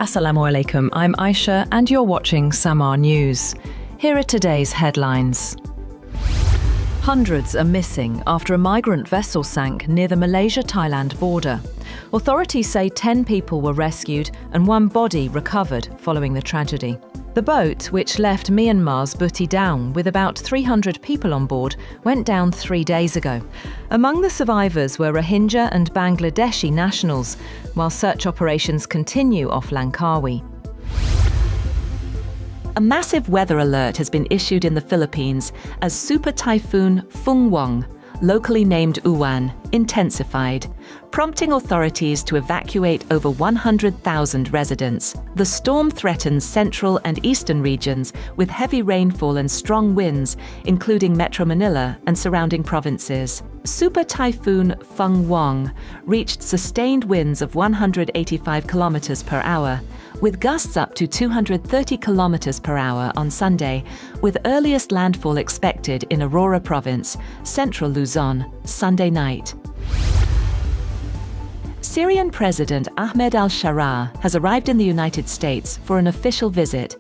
Assalamu alaikum, I'm Aisha and you're watching Samaa News. Here are today's headlines. Hundreds are missing after a migrant vessel sank near the Malaysia Thailand border. Authorities say 10 people were rescued and 1 body recovered following the tragedy. The boat, which left Myanmar's Butidang with about 300 people on board, went down 3 days ago. Among the survivors were Rohingya and Bangladeshi nationals, while search operations continue off Langkawi. A massive weather alert has been issued in the Philippines as super typhoon Fungwang, locally named Uwan, intensified, prompting authorities to evacuate over 100,000 residents. The storm threatens central and eastern regions with heavy rainfall and strong winds, including Metro Manila and surrounding provinces. Super Typhoon Fungwang reached sustained winds of 185 kilometers per hour, with gusts up to 230 kilometers per hour on Sunday, with earliest landfall expected in Aurora Province, central Luzon, Sunday night. Syrian President Ahmed al-Sharaa has arrived in the United States for an official visit.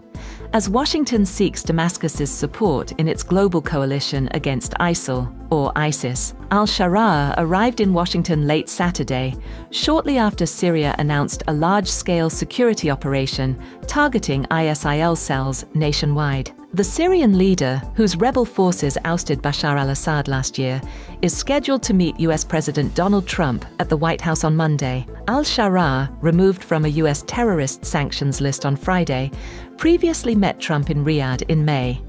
As Washington seeks Damascus's support in its global coalition against ISIL, or ISIS, al-Sharaa arrived in Washington late Saturday, shortly after Syria announced a large-scale security operation targeting ISIL cells nationwide. The Syrian leader, whose rebel forces ousted Bashar al-Assad last year, is scheduled to meet US President Donald Trump at the White House on Monday. Al-Sharaa, removed from a US terrorist sanctions list on Friday, previously met Trump in Riyadh in May.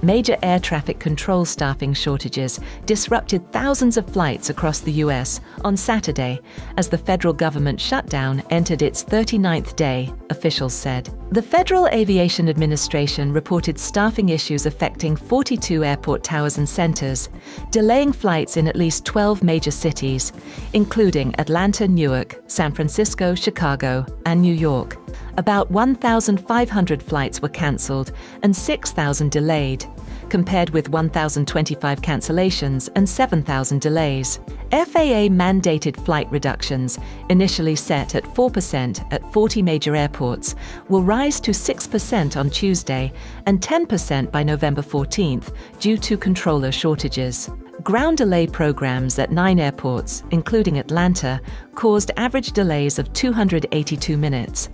Major air traffic control staffing shortages disrupted thousands of flights across the US on Saturday as the federal government shutdown entered its 39th day, officials said. The Federal Aviation Administration reported staffing issues affecting 42 airport towers and centers, delaying flights in at least 12 major cities, including Atlanta, Newark, San Francisco, Chicago, and New York. About 1,500 flights were cancelled and 6,000 delayed, compared with 1,025 cancellations and 7,000 delays. FAA mandated flight reductions, initially set at 4% at 40 major airports, will rise to 6% on Tuesday and 10% by November 14th due to controller shortages. Ground delay programs at 9 airports, including Atlanta, caused average delays of 282 minutes.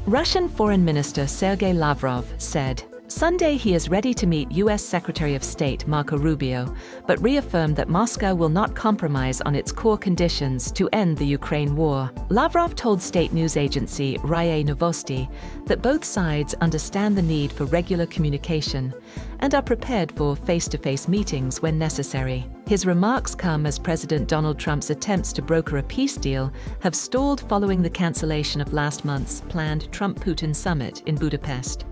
Russian Foreign Minister Sergei Lavrov said Sunday he is ready to meet US Secretary of State Marco Rubio, but reaffirmed that Moscow will not compromise on its core conditions to end the Ukraine war. Lavrov told state news agency RIA Novosti that both sides understand the need for regular communication and are prepared for face-to-face meetings when necessary. His remarks come as President Donald Trump's attempts to broker a peace deal have stalled following the cancellation of last month's planned Trump-Putin summit in Budapest.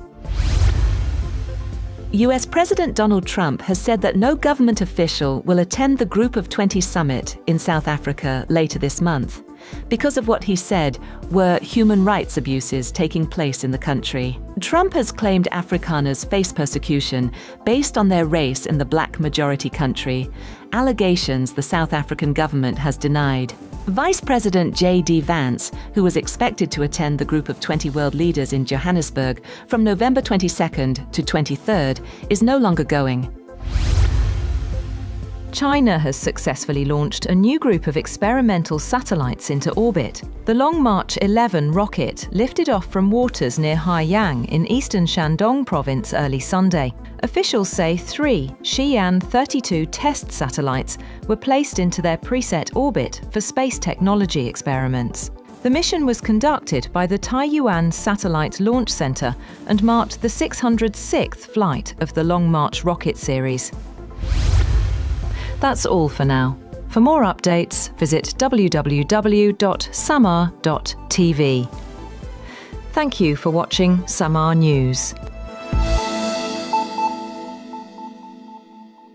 US President Donald Trump has said that no government official will attend the Group of 20 summit in South Africa later this month because of what he said were human rights abuses taking place in the country. Trump has claimed Afrikaners face persecution based on their race in the black majority country, allegations the South African government has denied. Vice President J.D. Vance, who was expected to attend the Group of 20 world leaders in Johannesburg from November 22nd to 23rd, is no longer going. China has successfully launched a new group of experimental satellites into orbit. The Long March 11 rocket lifted off from waters near Haiyang in eastern Shandong province early Sunday. Officials say 3 Xi'an 32 test satellites were placed into their preset orbit for space technology experiments. The mission was conducted by the Taiyuan Satellite Launch Center and marked the 606th flight of the Long March rocket series. That's all for now. For more updates, visit www.samaa.tv. Thank you for watching Samaa News.